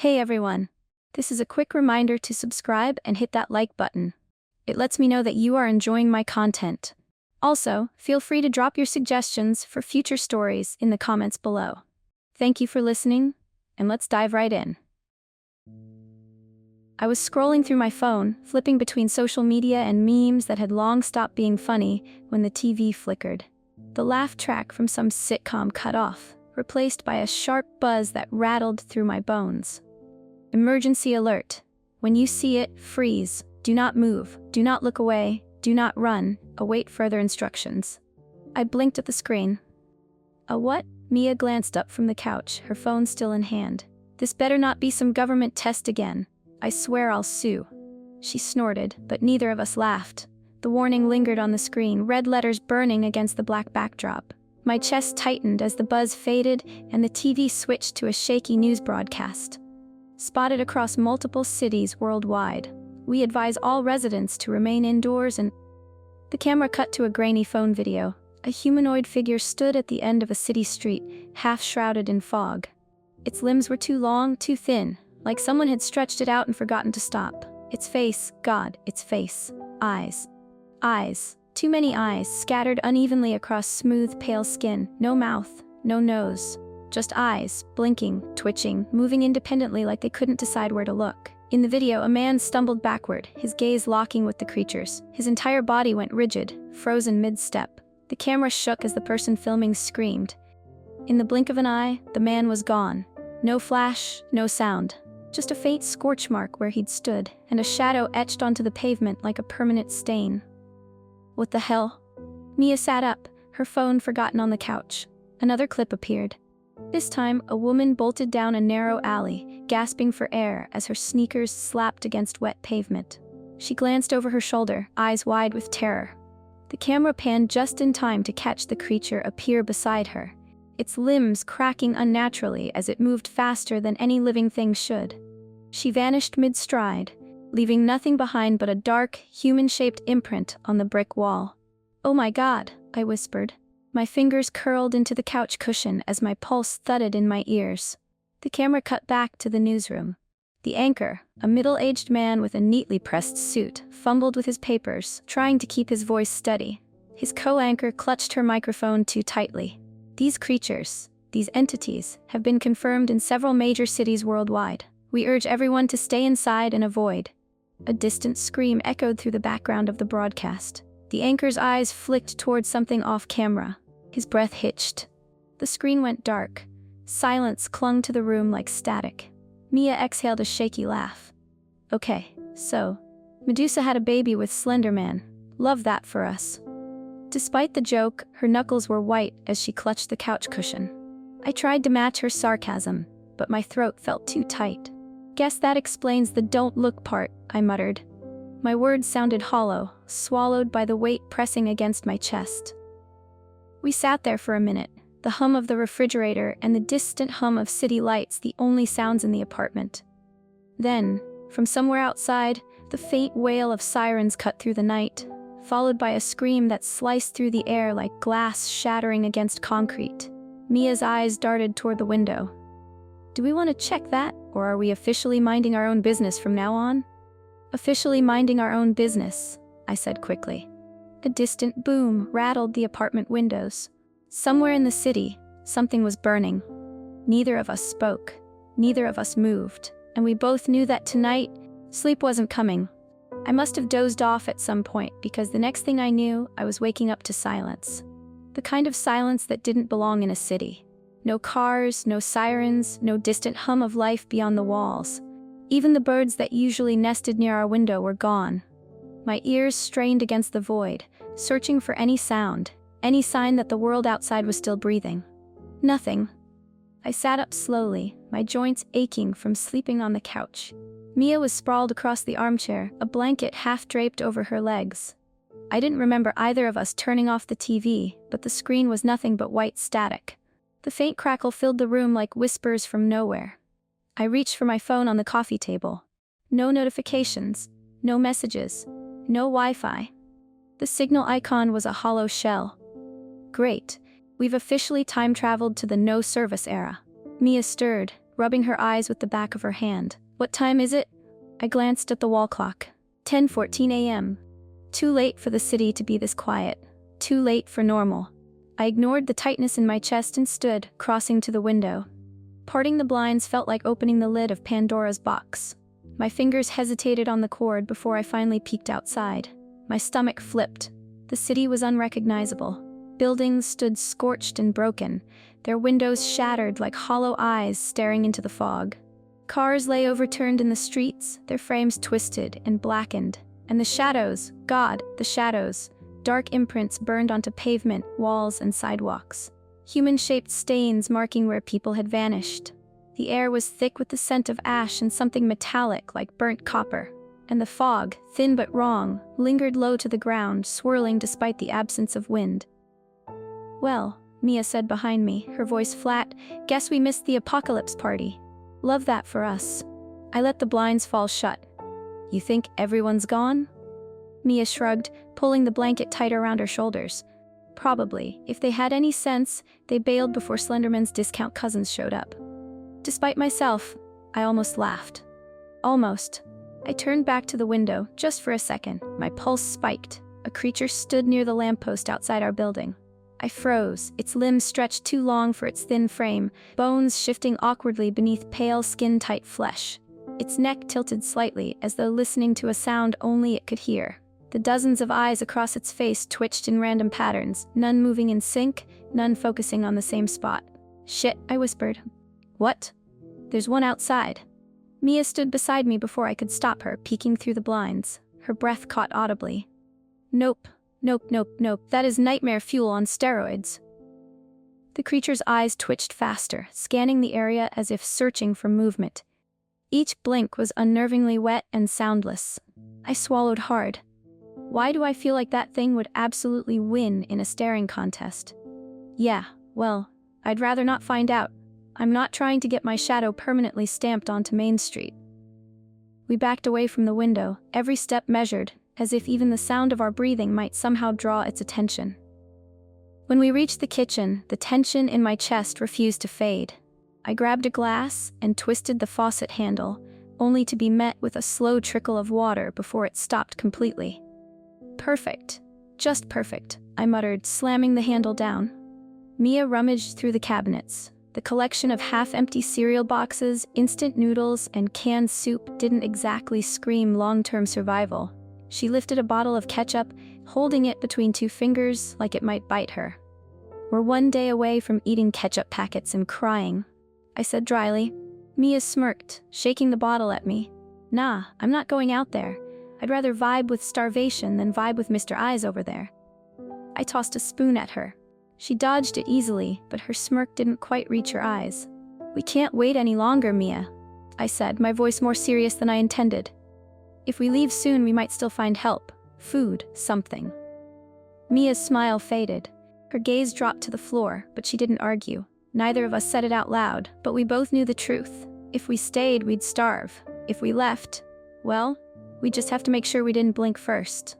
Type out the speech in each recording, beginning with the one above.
Hey everyone! This is a quick reminder to subscribe and hit that like button. It lets me know that you are enjoying my content. Also, feel free to drop your suggestions for future stories in the comments below. Thank you for listening, and let's dive right in. I was scrolling through my phone, flipping between social media and memes that had long stopped being funny when the TV flickered. The laugh track from some sitcom cut off, replaced by a sharp buzz that rattled through my bones. Emergency alert. When you see it, freeze. Do not move. Do not look away. Do not run. Await further instructions. I blinked at the screen. A what? Mia glanced up from the couch, her phone still in hand. This better not be some government test again. I swear I'll sue. She snorted, but neither of us laughed. The warning lingered on the screen, red letters burning against the black backdrop. My chest tightened as the buzz faded and the TV switched to a shaky news broadcast. Spotted across multiple cities worldwide. We advise all residents to remain indoors and... The camera cut to a grainy phone video. A humanoid figure stood at the end of a city street, half shrouded in fog. Its limbs were too long, too thin, like someone had stretched it out and forgotten to stop. Its face, God, its face. Eyes. Eyes. Too many eyes, scattered unevenly across smooth, pale skin. No mouth, no nose. Just eyes, blinking, twitching, moving independently like they couldn't decide where to look. In the video, a man stumbled backward, his gaze locking with the creature's. His entire body went rigid, frozen mid-step. The camera shook as the person filming screamed. In the blink of an eye, the man was gone. No flash, no sound. Just a faint scorch mark where he'd stood, and a shadow etched onto the pavement like a permanent stain. What the hell? Mia sat up, her phone forgotten on the couch. Another clip appeared. This time, a woman bolted down a narrow alley, gasping for air as her sneakers slapped against wet pavement. She glanced over her shoulder, eyes wide with terror. The camera panned just in time to catch the creature appear beside her, its limbs cracking unnaturally as it moved faster than any living thing should. She vanished mid-stride, leaving nothing behind but a dark, human-shaped imprint on the brick wall. "Oh my God," I whispered. My fingers curled into the couch cushion as my pulse thudded in my ears. The camera cut back to the newsroom. The anchor, a middle-aged man with a neatly pressed suit, fumbled with his papers, trying to keep his voice steady. His co-anchor clutched her microphone too tightly. These creatures, these entities, have been confirmed in several major cities worldwide. We urge everyone to stay inside and avoid. A distant scream echoed through the background of the broadcast. The anchor's eyes flicked towards something off-camera. His breath hitched. The screen went dark. Silence clung to the room like static. Mia exhaled a shaky laugh. Okay, so, Medusa had a baby with Slender Man. Love that for us. Despite the joke, her knuckles were white as she clutched the couch cushion. I tried to match her sarcasm, but my throat felt too tight. Guess that explains the don't look part, I muttered. My words sounded hollow, swallowed by the weight pressing against my chest. We sat there for a minute, the hum of the refrigerator and the distant hum of city lights the only sounds in the apartment. Then, from somewhere outside, the faint wail of sirens cut through the night, followed by a scream that sliced through the air like glass shattering against concrete. Mia's eyes darted toward the window. Do we want to check that, or are we officially minding our own business from now on? Officially minding our own business, I said quickly. A distant boom rattled the apartment windows. Somewhere in the city, something was burning. Neither of us spoke. Neither of us moved. And we both knew that tonight, sleep wasn't coming. I must have dozed off at some point because the next thing I knew, I was waking up to silence. The kind of silence that didn't belong in a city. No cars, no sirens, no distant hum of life beyond the walls. Even the birds that usually nested near our window were gone. My ears strained against the void, searching for any sound, any sign that the world outside was still breathing. Nothing. I sat up slowly, my joints aching from sleeping on the couch. Mia was sprawled across the armchair, a blanket half draped over her legs. I didn't remember either of us turning off the TV, but the screen was nothing but white static. The faint crackle filled the room like whispers from nowhere. I reached for my phone on the coffee table. No notifications, no messages, no Wi-Fi. The signal icon was a hollow shell. Great, we've officially time-traveled to the no-service era. Mia stirred, rubbing her eyes with the back of her hand. "What time is it?" I glanced at the wall clock. 10:14 a.m. Too late for the city to be this quiet. Too late for normal. I ignored the tightness in my chest and stood, crossing to the window. Parting the blinds felt like opening the lid of Pandora's box. My fingers hesitated on the cord before I finally peeked outside. My stomach flipped. The city was unrecognizable. Buildings stood scorched and broken, their windows shattered like hollow eyes staring into the fog. Cars lay overturned in the streets, their frames twisted and blackened. And the shadows, God, the shadows, dark imprints burned onto pavement, walls, and sidewalks. Human-shaped stains marking where people had vanished. The air was thick with the scent of ash and something metallic like burnt copper. And the fog, thin but wrong, lingered low to the ground, swirling despite the absence of wind. "Well," Mia said behind me, her voice flat, "guess we missed the apocalypse party. Love that for us." I let the blinds fall shut. "You think everyone's gone?" Mia shrugged, pulling the blanket tighter around her shoulders. "Probably. If they had any sense, they bailed before Slenderman's discount cousins showed up." Despite myself, I almost laughed. Almost. I turned back to the window, just for a second. My pulse spiked. A creature stood near the lamppost outside our building. I froze, its limbs stretched too long for its thin frame, bones shifting awkwardly beneath pale, skin-tight flesh. Its neck tilted slightly, as though listening to a sound only it could hear. The dozens of eyes across its face twitched in random patterns, none moving in sync, none focusing on the same spot. "Shit," I whispered. "What?" "There's one outside." Mia stood beside me before I could stop her, peeking through the blinds. Her breath caught audibly. "Nope. Nope, nope, nope. That is nightmare fuel on steroids." The creature's eyes twitched faster, scanning the area as if searching for movement. Each blink was unnervingly wet and soundless. I swallowed hard. Why do I feel like that thing would absolutely win in a staring contest? Yeah, well, I'd rather not find out. I'm not trying to get my shadow permanently stamped onto Main Street. We backed away from the window, every step measured, as if even the sound of our breathing might somehow draw its attention. When we reached the kitchen, the tension in my chest refused to fade. I grabbed a glass and twisted the faucet handle, only to be met with a slow trickle of water before it stopped completely. "Perfect. Just perfect," I muttered, slamming the handle down. Mia rummaged through the cabinets. The collection of half-empty cereal boxes, instant noodles, and canned soup didn't exactly scream long-term survival. She lifted a bottle of ketchup, holding it between two fingers like it might bite her. "We're one day away from eating ketchup packets and crying," I said dryly. Mia smirked, shaking the bottle at me. "Nah, I'm not going out there. I'd rather vibe with starvation than vibe with Mr. Eyes over there." I tossed a spoon at her. She dodged it easily, but her smirk didn't quite reach her eyes. "We can't wait any longer, Mia," I said, my voice more serious than I intended. "If we leave soon, we might still find help. Food, something." Mia's smile faded. Her gaze dropped to the floor, but she didn't argue. Neither of us said it out loud, but we both knew the truth. If we stayed, we'd starve. If we left, well, we'd just have to make sure we didn't blink first.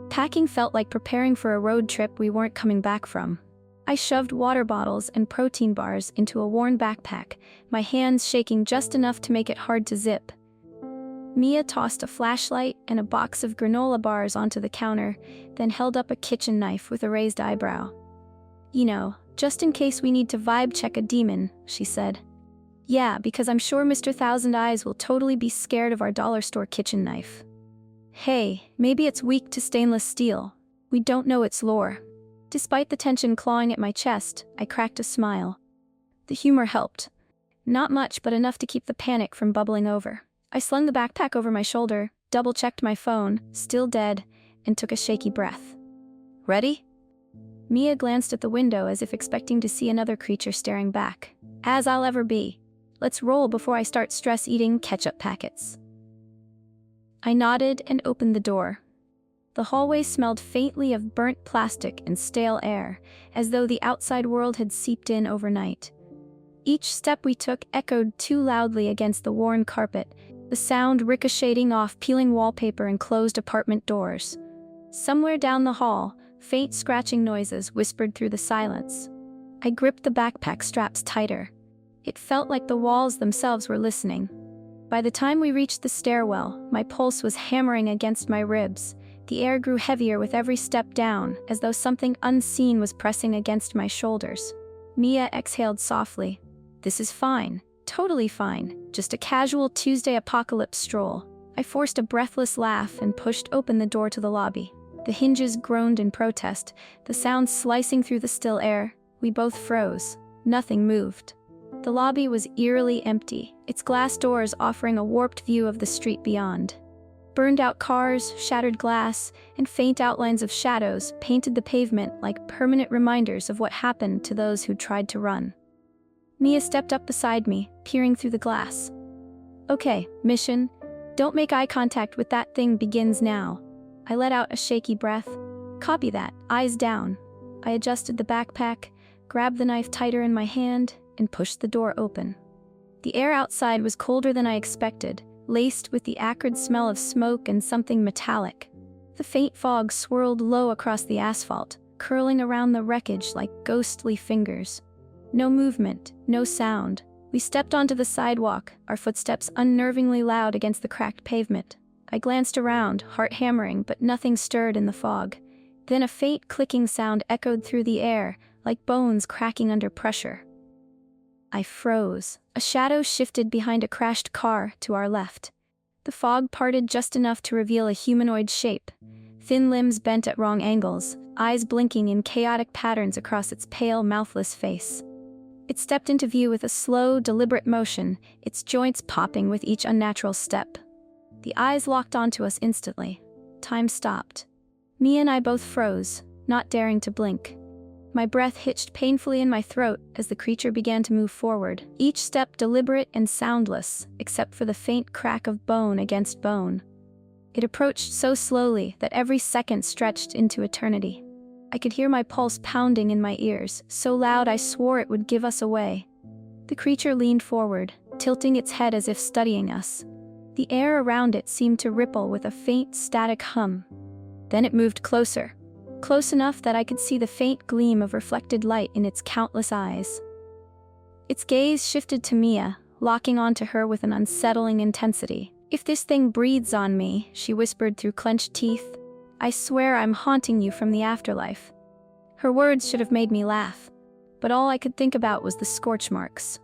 Packing felt like preparing for a road trip we weren't coming back from. I shoved water bottles and protein bars into a worn backpack, my hands shaking just enough to make it hard to zip. Mia tossed a flashlight and a box of granola bars onto the counter, then held up a kitchen knife with a raised eyebrow. "You know, just in case we need to vibe check a demon," she said. "Yeah, because I'm sure Mr. Thousand Eyes will totally be scared of our dollar store kitchen knife." Hey, maybe it's weak to stainless steel. We don't know its lore. Despite the tension clawing at my chest, I cracked a smile. The humor helped. Not much, but enough to keep the panic from bubbling over. I slung the backpack over my shoulder, double-checked my phone, still dead, and took a shaky breath. "Ready?" Mia glanced at the window as if expecting to see another creature staring back. "As I'll ever be. Let's roll before I start stress-eating ketchup packets." I nodded and opened the door. The hallway smelled faintly of burnt plastic and stale air, as though the outside world had seeped in overnight. Each step we took echoed too loudly against the worn carpet, the sound ricocheting off peeling wallpaper and closed apartment doors. Somewhere down the hall, faint scratching noises whispered through the silence. I gripped the backpack straps tighter. It felt like the walls themselves were listening. By the time we reached the stairwell, my pulse was hammering against my ribs. The air grew heavier with every step down, as though something unseen was pressing against my shoulders. Mia exhaled softly. "This is fine. Totally fine. Just a casual Tuesday apocalypse stroll." I forced a breathless laugh and pushed open the door to the lobby. The hinges groaned in protest, the sound slicing through the still air. We both froze. Nothing moved. The lobby was eerily empty, its glass doors offering a warped view of the street beyond. Burned-out cars, shattered glass, and faint outlines of shadows painted the pavement like permanent reminders of what happened to those who tried to run. Mia stepped up beside me, peering through the glass. "Okay, mission. Don't make eye contact with that thing begins now." I let out a shaky breath. "Copy that, eyes down." I adjusted the backpack, grabbed the knife tighter in my hand, and pushed the door open. The air outside was colder than I expected, laced with the acrid smell of smoke and something metallic. The faint fog swirled low across the asphalt, curling around the wreckage like ghostly fingers. No movement, no sound. We stepped onto the sidewalk, our footsteps unnervingly loud against the cracked pavement. I glanced around, heart hammering, but nothing stirred in the fog. Then a faint clicking sound echoed through the air, like bones cracking under pressure. I froze. A shadow shifted behind a crashed car to our left. The fog parted just enough to reveal a humanoid shape. Thin limbs bent at wrong angles, eyes blinking in chaotic patterns across its pale, mouthless face. It stepped into view with a slow, deliberate motion, its joints popping with each unnatural step. The eyes locked onto us instantly. Time stopped. Mia and I both froze, not daring to blink. My breath hitched painfully in my throat as the creature began to move forward, each step deliberate and soundless, except for the faint crack of bone against bone. It approached so slowly that every second stretched into eternity. I could hear my pulse pounding in my ears, so loud I swore it would give us away. The creature leaned forward, tilting its head as if studying us. The air around it seemed to ripple with a faint static hum. Then it moved closer. Close enough that I could see the faint gleam of reflected light in its countless eyes. Its gaze shifted to Mia, locking onto her with an unsettling intensity. "If this thing breathes on me," she whispered through clenched teeth, "I swear I'm haunting you from the afterlife." Her words should have made me laugh, but all I could think about was the scorch marks.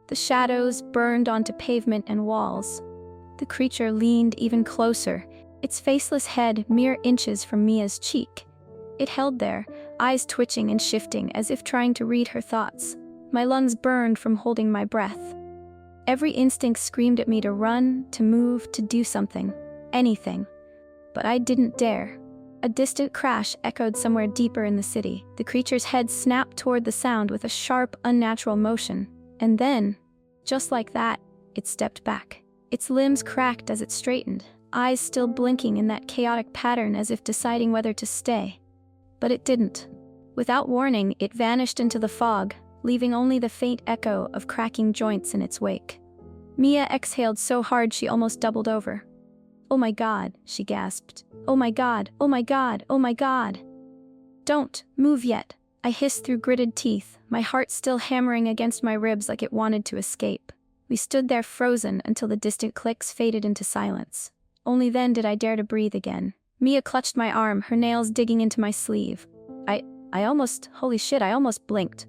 The shadows burned onto pavement and walls. The creature leaned even closer, its faceless head mere inches from Mia's cheek. It held there, eyes twitching and shifting as if trying to read her thoughts. My lungs burned from holding my breath. Every instinct screamed at me to run, to move, to do something. Anything. But I didn't dare. A distant crash echoed somewhere deeper in the city. The creature's head snapped toward the sound with a sharp, unnatural motion. And then, just like that, it stepped back. Its limbs cracked as it straightened, eyes still blinking in that chaotic pattern as if deciding whether to stay. But it didn't. Without warning, it vanished into the fog, leaving only the faint echo of cracking joints in its wake. Mia exhaled so hard she almost doubled over. "Oh my God," she gasped. "Oh my God, oh my God, oh my God." "Don't move yet," I hissed through gritted teeth, my heart still hammering against my ribs like it wanted to escape. We stood there frozen until the distant clicks faded into silence. Only then did I dare to breathe again. Mia clutched my arm, her nails digging into my sleeve. Holy shit, I almost blinked.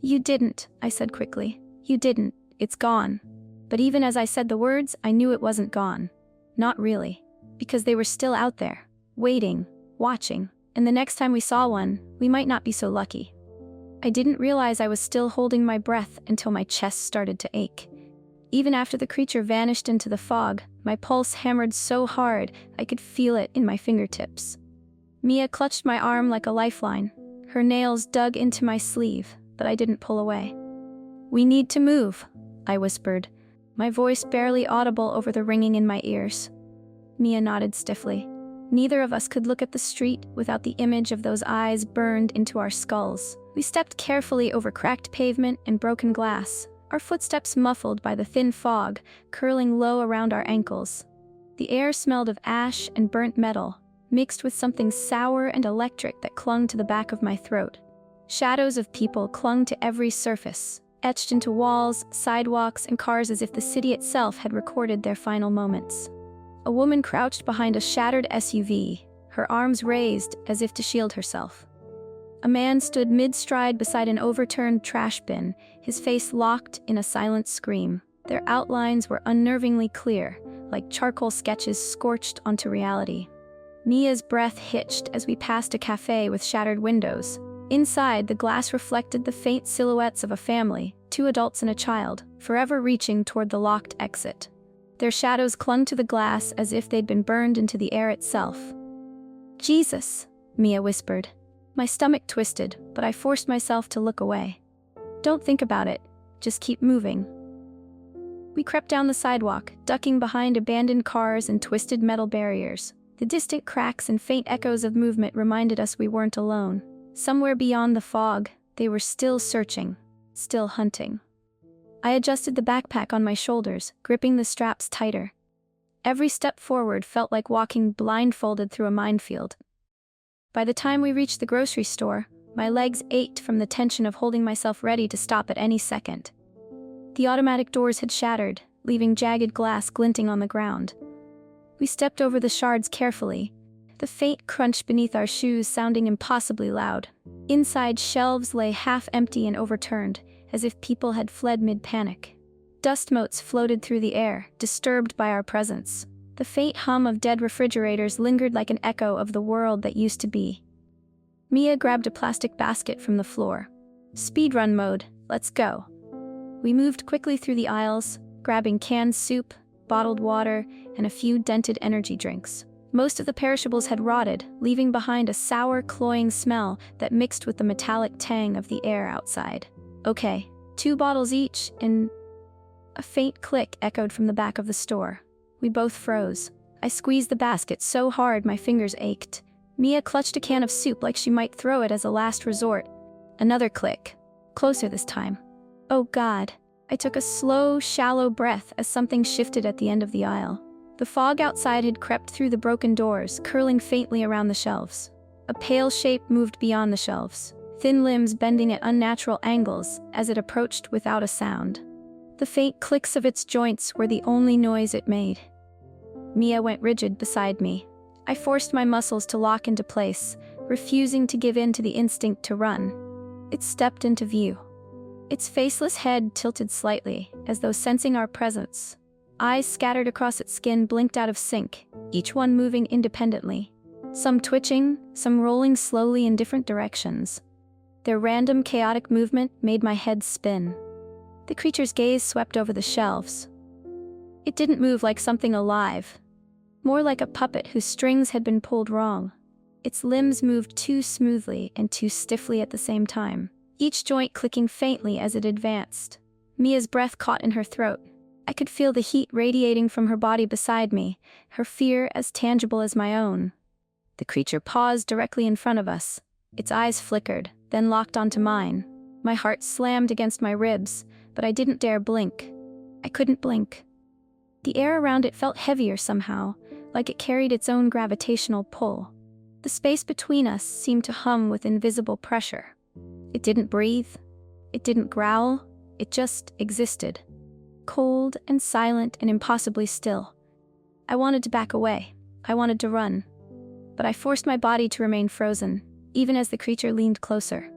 "You didn't," I said quickly. "You didn't. It's gone." But even as I said the words, I knew it wasn't gone. Not really. Because they were still out there, waiting, watching, and the next time we saw one, we might not be so lucky. I didn't realize I was still holding my breath until my chest started to ache. Even after the creature vanished into the fog, my pulse hammered so hard I could feel it in my fingertips. Mia clutched my arm like a lifeline. Her nails dug into my sleeve, but I didn't pull away. "We need to move," I whispered, my voice barely audible over the ringing in my ears. Mia nodded stiffly. Neither of us could look at the street without the image of those eyes burned into our skulls. We stepped carefully over cracked pavement and broken glass, our footsteps muffled by the thin fog curling low around our ankles. The air smelled of ash and burnt metal, mixed with something sour and electric that clung to the back of my throat. Shadows of people clung to every surface, etched into walls, sidewalks, and cars as if the city itself had recorded their final moments. A woman crouched behind a shattered SUV, her arms raised as if to shield herself. A man stood mid-stride beside an overturned trash bin, his face locked in a silent scream. Their outlines were unnervingly clear, like charcoal sketches scorched onto reality. Mia's breath hitched as we passed a cafe with shattered windows. Inside, the glass reflected the faint silhouettes of a family, 2 adults and a child, forever reaching toward the locked exit. Their shadows clung to the glass as if they'd been burned into the air itself. "Jesus," Mia whispered. My stomach twisted, but I forced myself to look away. "Don't think about it. Just keep moving." We crept down the sidewalk, ducking behind abandoned cars and twisted metal barriers. The distant cracks and faint echoes of movement reminded us we weren't alone. Somewhere beyond the fog, they were still searching, still hunting. I adjusted the backpack on my shoulders, gripping the straps tighter. Every step forward felt like walking blindfolded through a minefield. By the time we reached the grocery store, my legs ached from the tension of holding myself ready to stop at any second. The automatic doors had shattered, leaving jagged glass glinting on the ground. We stepped over the shards carefully, the faint crunch beneath our shoes sounding impossibly loud. Inside, shelves lay half empty and overturned, as if people had fled mid-panic. Dust motes floated through the air, disturbed by our presence. The faint hum of dead refrigerators lingered like an echo of the world that used to be. Mia grabbed a plastic basket from the floor. "Speedrun mode, let's go." We moved quickly through the aisles, grabbing canned soup, bottled water, and a few dented energy drinks. Most of the perishables had rotted, leaving behind a sour, cloying smell that mixed with the metallic tang of the air outside. "Okay, 2 bottles each, and..." A faint click echoed from the back of the store. We both froze. I squeezed the basket so hard my fingers ached. Mia clutched a can of soup like she might throw it as a last resort. Another click. Closer this time. Oh God. I took a slow, shallow breath as something shifted at the end of the aisle. The fog outside had crept through the broken doors, curling faintly around the shelves. A pale shape moved beyond the shelves, thin limbs bending at unnatural angles as it approached without a sound. The faint clicks of its joints were the only noise it made. Mia went rigid beside me. I forced my muscles to lock into place, refusing to give in to the instinct to run. It stepped into view. Its faceless head tilted slightly, as though sensing our presence. Eyes scattered across its skin blinked out of sync, each one moving independently. Some twitching, some rolling slowly in different directions. Their random, chaotic movement made my head spin. The creature's gaze swept over the shelves. It didn't move like something alive, more like a puppet whose strings had been pulled wrong. Its limbs moved too smoothly and too stiffly at the same time, each joint clicking faintly as it advanced. Mia's breath caught in her throat. I could feel the heat radiating from her body beside me, her fear as tangible as my own. The creature paused directly in front of us. Its eyes flickered, then locked onto mine. My heart slammed against my ribs, but I didn't dare blink. I couldn't blink. The air around it felt heavier somehow, like it carried its own gravitational pull. The space between us seemed to hum with invisible pressure. It didn't breathe. It didn't growl. It just existed. Cold and silent and impossibly still. I wanted to back away. I wanted to run. But I forced my body to remain frozen, even as the creature leaned closer.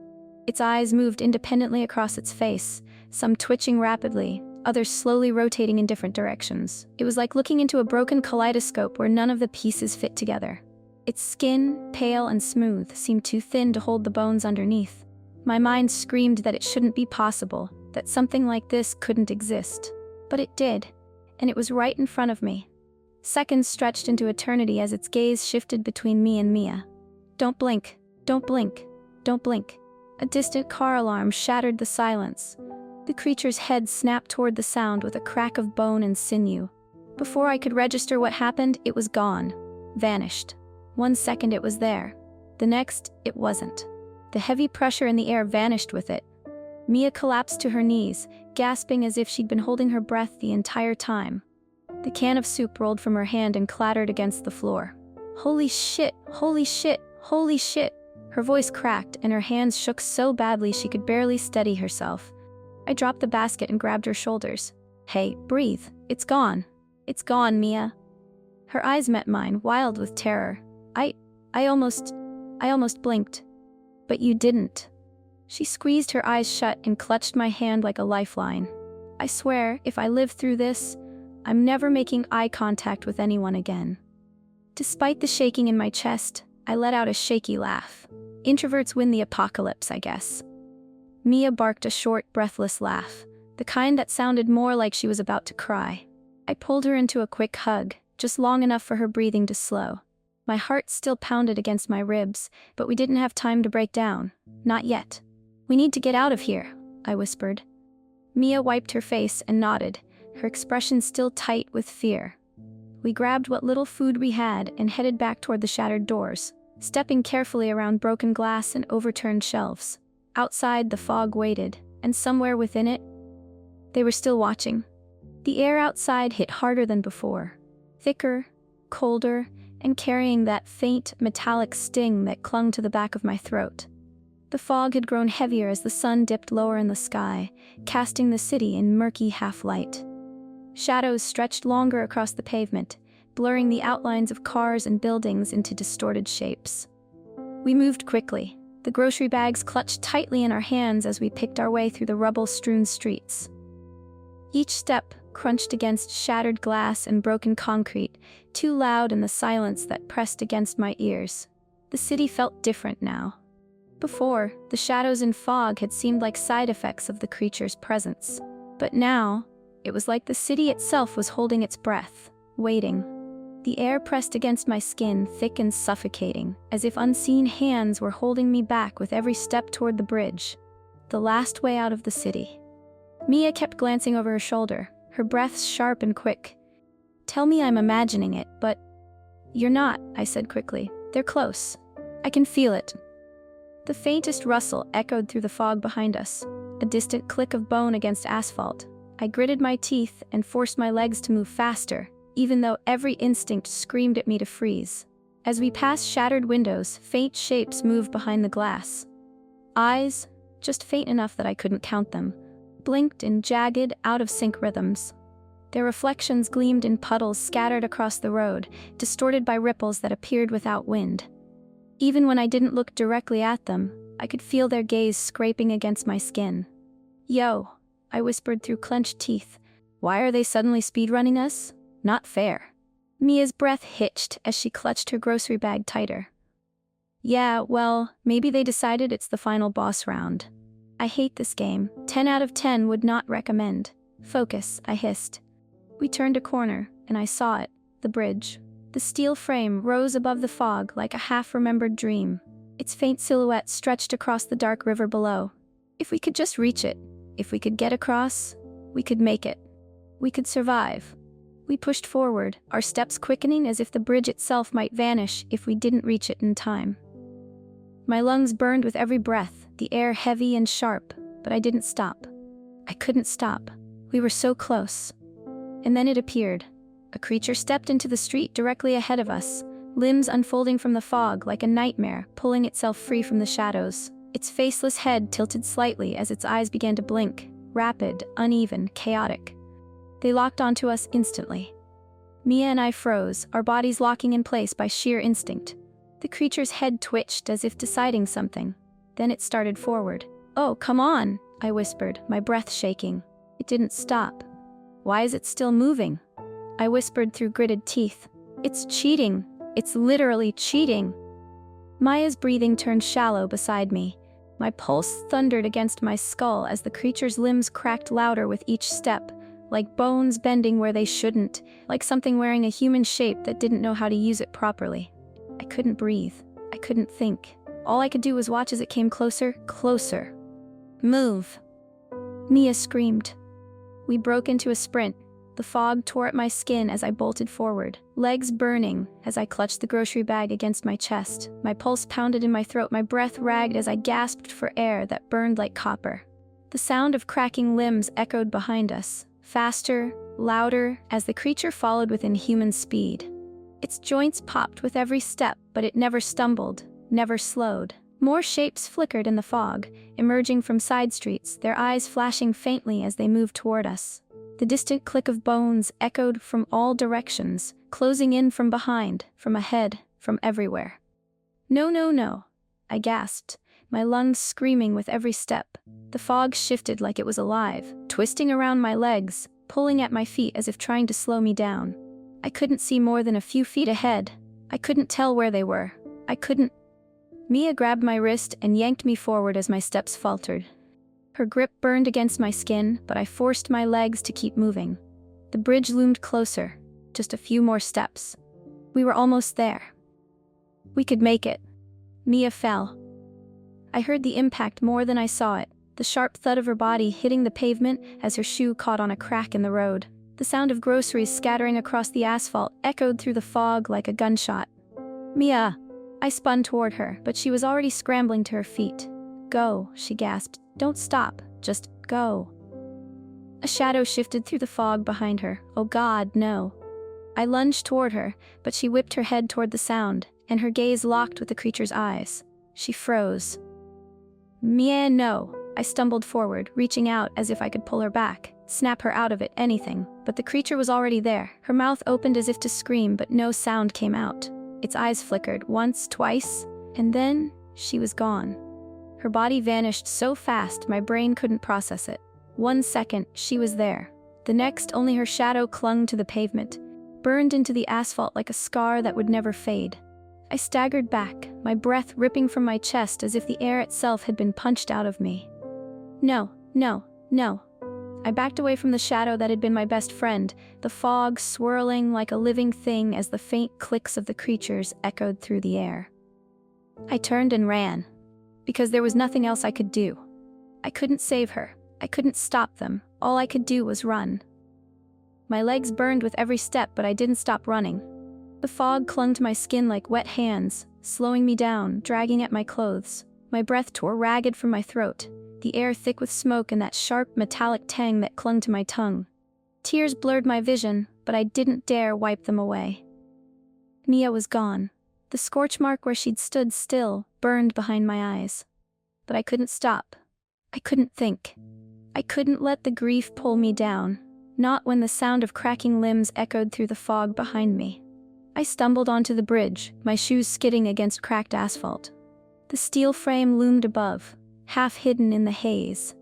Its eyes moved independently across its face, some twitching rapidly, others slowly rotating in different directions. It was like looking into a broken kaleidoscope where none of the pieces fit together. Its skin, pale and smooth, seemed too thin to hold the bones underneath. My mind screamed that it shouldn't be possible, that something like this couldn't exist. But it did, and it was right in front of me. Seconds stretched into eternity as its gaze shifted between me and Mia. "Don't blink, don't blink, don't blink." A distant car alarm shattered the silence. The creature's head snapped toward the sound with a crack of bone and sinew. Before I could register what happened, it was gone, vanished. 1 second it was there. The next, it wasn't. The heavy pressure in the air vanished with it. Mia collapsed to her knees, gasping as if she'd been holding her breath the entire time. The can of soup rolled from her hand and clattered against the floor. "Holy shit, holy shit, holy shit." Her voice cracked and her hands shook so badly she could barely steady herself. I dropped the basket and grabbed her shoulders. Hey, breathe. It's gone. It's gone, Mia. Her eyes met mine, wild with terror. I almost blinked. But you didn't. She squeezed her eyes shut and clutched my hand like a lifeline. I swear, if I live through this, I'm never making eye contact with anyone again. Despite the shaking in my chest, I let out a shaky laugh. Introverts win the apocalypse, I guess. Mia barked a short, breathless laugh, the kind that sounded more like she was about to cry. I pulled her into a quick hug, just long enough for her breathing to slow. My heart still pounded against my ribs, but we didn't have time to break down. Not yet. We need to get out of here, I whispered. Mia wiped her face and nodded, her expression still tight with fear. We grabbed what little food we had and headed back toward the shattered doors, stepping carefully around broken glass and overturned shelves. Outside, the fog waited, and somewhere within it, they were still watching. The air outside hit harder than before, thicker, colder, and carrying that faint, metallic sting that clung to the back of my throat. The fog had grown heavier as the sun dipped lower in the sky, casting the city in murky half-light. Shadows stretched longer across the pavement, blurring the outlines of cars and buildings into distorted shapes. We moved quickly, the grocery bags clutched tightly in our hands as we picked our way through the rubble-strewn streets. Each step crunched against shattered glass and broken concrete, too loud in the silence that pressed against my ears. The city felt different now. Before, the shadows and fog had seemed like side effects of the creature's presence. But now, it was like the city itself was holding its breath, waiting. The air pressed against my skin, thick and suffocating, as if unseen hands were holding me back with every step toward the bridge, the last way out of the city. Mia kept glancing over her shoulder, her breaths sharp and quick. Tell me I'm imagining it, but... You're not, I said quickly. They're close. I can feel it. The faintest rustle echoed through the fog behind us, a distant click of bone against asphalt. I gritted my teeth and forced my legs to move faster, even though every instinct screamed at me to freeze. As we passed shattered windows, faint shapes moved behind the glass. Eyes, just faint enough that I couldn't count them, blinked in jagged, out-of-sync rhythms. Their reflections gleamed in puddles scattered across the road, distorted by ripples that appeared without wind. Even when I didn't look directly at them, I could feel their gaze scraping against my skin. Yo, I whispered through clenched teeth. Why are they suddenly speedrunning us? Not fair. Mia's breath hitched as she clutched her grocery bag tighter. Yeah, well, maybe they decided it's the final boss round. I hate this game. 10 out of 10 would not recommend. Focus, I hissed. We turned a corner, and I saw it, the bridge. The steel frame rose above the fog like a half-remembered dream. Its faint silhouette stretched across the dark river below. If we could just reach it, if we could get across, we could make it. We could survive. We pushed forward, our steps quickening as if the bridge itself might vanish if we didn't reach it in time. My lungs burned with every breath, the air heavy and sharp, but I didn't stop. I couldn't stop. We were so close. And then it appeared. A creature stepped into the street directly ahead of us, limbs unfolding from the fog like a nightmare, pulling itself free from the shadows. Its faceless head tilted slightly as its eyes began to blink, rapid, uneven, chaotic. They locked onto us instantly. Mia and I froze, our bodies locking in place by sheer instinct. The creature's head twitched as if deciding something. Then it started forward. Oh, come on, I whispered, my breath shaking. It didn't stop. Why is it still moving? I whispered through gritted teeth. It's cheating. It's literally cheating. Maya's breathing turned shallow beside me. My pulse thundered against my skull as the creature's limbs cracked louder with each step, like bones bending where they shouldn't, like something wearing a human shape that didn't know how to use it properly. I couldn't breathe. I couldn't think. All I could do was watch as it came closer, closer. Move! Mia screamed. We broke into a sprint. The fog tore at my skin as I bolted forward, legs burning as I clutched the grocery bag against my chest. My pulse pounded in my throat, my breath ragged as I gasped for air that burned like copper. The sound of cracking limbs echoed behind us, faster, louder, as the creature followed within human speed. Its joints popped with every step, but it never stumbled, never slowed. More shapes flickered in the fog, emerging from side streets, their eyes flashing faintly as they moved toward us. The distant click of bones echoed from all directions, closing in from behind, from ahead, from everywhere. No, no, no, I gasped, my lungs screaming with every step. The fog shifted like it was alive, twisting around my legs, pulling at my feet as if trying to slow me down. I couldn't see more than a few feet ahead. I couldn't tell where they were. I couldn't. Mia grabbed my wrist and yanked me forward as my steps faltered. Her grip burned against my skin, but I forced my legs to keep moving. The bridge loomed closer, just a few more steps. We were almost there. We could make it. Mia fell. I heard the impact more than I saw it, the sharp thud of her body hitting the pavement as her shoe caught on a crack in the road. The sound of groceries scattering across the asphalt echoed through the fog like a gunshot. Mia! I spun toward her, but she was already scrambling to her feet. Go, she gasped. Don't stop, just go. A shadow shifted through the fog behind her. Oh God, no. I lunged toward her, but she whipped her head toward the sound, and her gaze locked with the creature's eyes. She froze. Mia, no. I stumbled forward, reaching out as if I could pull her back, snap her out of it, anything. But the creature was already there. Her mouth opened as if to scream, but no sound came out. Its eyes flickered once, twice, and then she was gone. Her body vanished so fast my brain couldn't process it. 1 second, she was there. The next, only her shadow clung to the pavement, burned into the asphalt like a scar that would never fade. I staggered back, my breath ripping from my chest as if the air itself had been punched out of me. No, no, no. I backed away from the shadow that had been my best friend, the fog swirling like a living thing as the faint clicks of the creatures echoed through the air. I turned and ran, because there was nothing else I could do. I couldn't save her. I couldn't stop them. All I could do was run. My legs burned with every step, but I didn't stop running. The fog clung to my skin like wet hands, slowing me down, dragging at my clothes. My breath tore ragged from my throat, the air thick with smoke and that sharp metallic tang that clung to my tongue. Tears blurred my vision, but I didn't dare wipe them away. Mia was gone. The scorch mark where she'd stood still burned behind my eyes. But I couldn't stop. I couldn't think. I couldn't let the grief pull me down, not when the sound of cracking limbs echoed through the fog behind me. I stumbled onto the bridge, my shoes skidding against cracked asphalt. The steel frame loomed above, half hidden in the haze.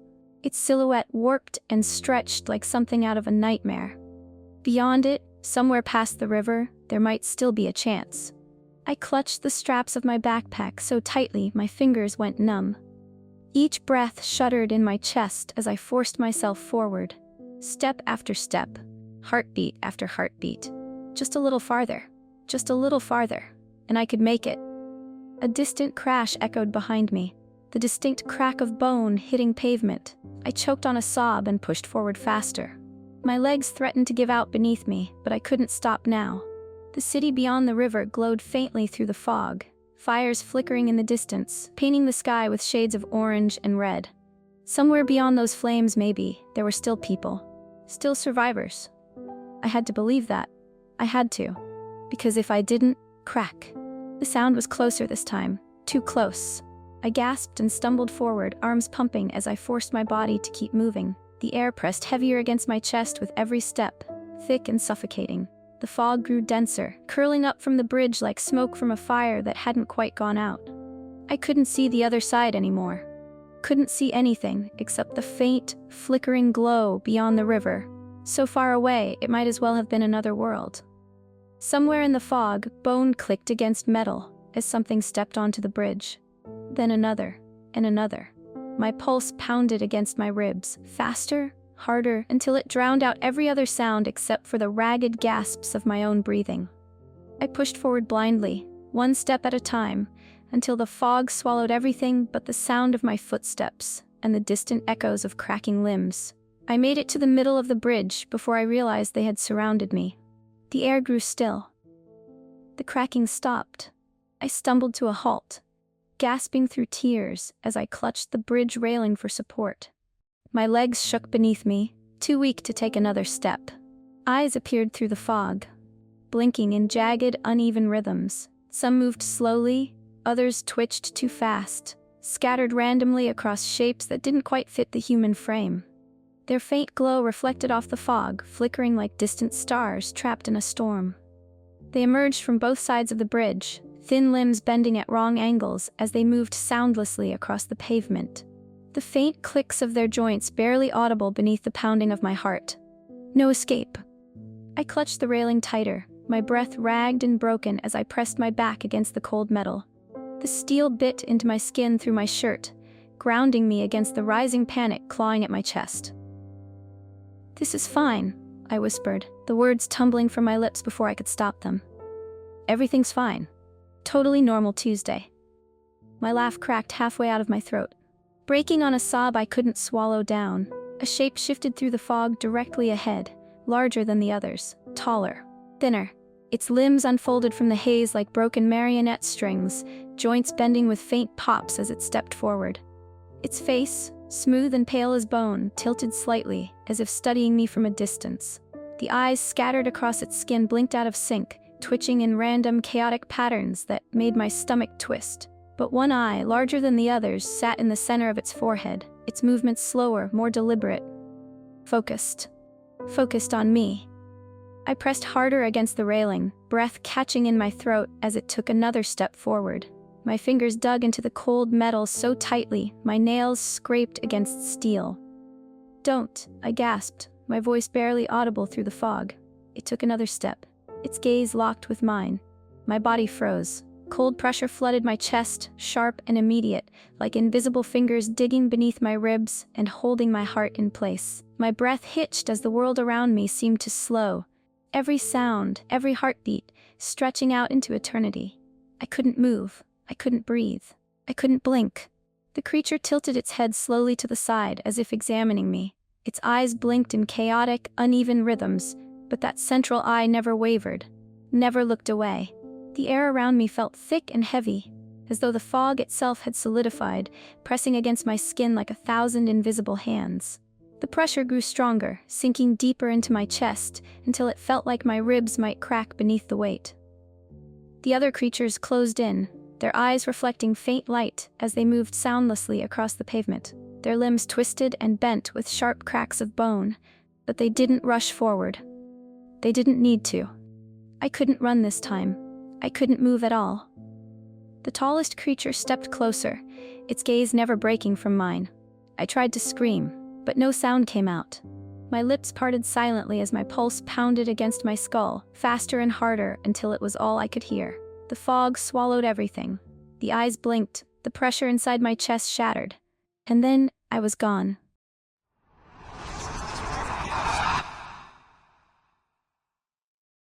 Its silhouette warped and stretched like something out of a nightmare. Beyond it, somewhere past the river, there might still be a chance. I clutched the straps of my backpack so tightly my fingers went numb. Each breath shuddered in my chest as I forced myself forward, step after step, heartbeat after heartbeat. Just a little farther, and I could make it. A distant crash echoed behind me, the distinct crack of bone hitting pavement. I choked on a sob and pushed forward faster. My legs threatened to give out beneath me, but I couldn't stop now. The city beyond the river glowed faintly through the fog, fires flickering in the distance, painting the sky with shades of orange and red. Somewhere beyond those flames, maybe, there were still people. Still survivors. I had to believe that. I had to. Because if I didn't, crack. The sound was closer this time. Too close. I gasped and stumbled forward, arms pumping as I forced my body to keep moving. The air pressed heavier against my chest with every step, thick and suffocating. The fog grew denser, curling up from the bridge like smoke from a fire that hadn't quite gone out. I couldn't see the other side anymore. Couldn't see anything except the faint, flickering glow beyond the river. So far away, it might as well have been another world. Somewhere in the fog, bone clicked against metal as something stepped onto the bridge. Then another, and another. My pulse pounded against my ribs, faster, harder, until it drowned out every other sound except for the ragged gasps of my own breathing. I pushed forward blindly, one step at a time, until the fog swallowed everything but the sound of my footsteps and the distant echoes of cracking limbs. I made it to the middle of the bridge before I realized they had surrounded me. The air grew still. The cracking stopped. I stumbled to a halt, gasping through tears as I clutched the bridge railing for support. My legs shook beneath me, too weak to take another step. Eyes appeared through the fog, blinking in jagged, uneven rhythms. Some moved slowly, Others twitched too fast, scattered randomly across shapes that didn't quite fit the human frame. Their faint glow reflected off the fog, flickering like distant stars trapped in a storm. They emerged from both sides of the bridge, thin limbs bending at wrong angles as they moved soundlessly across the pavement. The faint clicks of their joints barely audible beneath the pounding of my heart. No escape. I clutched the railing tighter, my breath ragged and broken as I pressed my back against the cold metal. The steel bit into my skin through my shirt, grounding me against the rising panic clawing at my chest. "This is fine," I whispered, the words tumbling from my lips before I could stop them. "Everything's fine. Totally normal Tuesday." My laugh cracked halfway out of my throat. Breaking on a sob I couldn't swallow down, a shape shifted through the fog directly ahead, larger than the others, taller, thinner. Its limbs unfolded from the haze like broken marionette strings, joints bending with faint pops as it stepped forward. Its face, smooth and pale as bone, tilted slightly, as if studying me from a distance. The eyes scattered across its skin blinked out of sync, twitching in random, chaotic patterns that made my stomach twist. But one eye, larger than the others, sat in the center of its forehead, its movements slower, more deliberate. Focused on me. I pressed harder against the railing, breath catching in my throat as it took another step forward. My fingers dug into the cold metal so tightly, my nails scraped against steel. "Don't," I gasped, my voice barely audible through the fog. It took another step. Its gaze locked with mine. My body froze. Cold pressure flooded my chest, sharp and immediate, like invisible fingers digging beneath my ribs and holding my heart in place. My breath hitched as the world around me seemed to slow. Every sound, every heartbeat, stretching out into eternity. I couldn't move. I couldn't breathe. I couldn't blink. The creature tilted its head slowly to the side as if examining me. Its eyes blinked in chaotic, uneven rhythms, but that central eye never wavered, never looked away. The air around me felt thick and heavy, as though the fog itself had solidified, pressing against my skin like 1,000 invisible hands. The pressure grew stronger, sinking deeper into my chest, until it felt like my ribs might crack beneath the weight. The other creatures closed in, their eyes reflecting faint light as they moved soundlessly across the pavement. Their limbs twisted and bent with sharp cracks of bone, but they didn't rush forward. They didn't need to. I couldn't run this time. I couldn't move at all. The tallest creature stepped closer, its gaze never breaking from mine. I tried to scream, but no sound came out. My lips parted silently as my pulse pounded against my skull, faster and harder until it was all I could hear. The fog swallowed everything. The eyes blinked, the pressure inside my chest shattered. And then I was gone.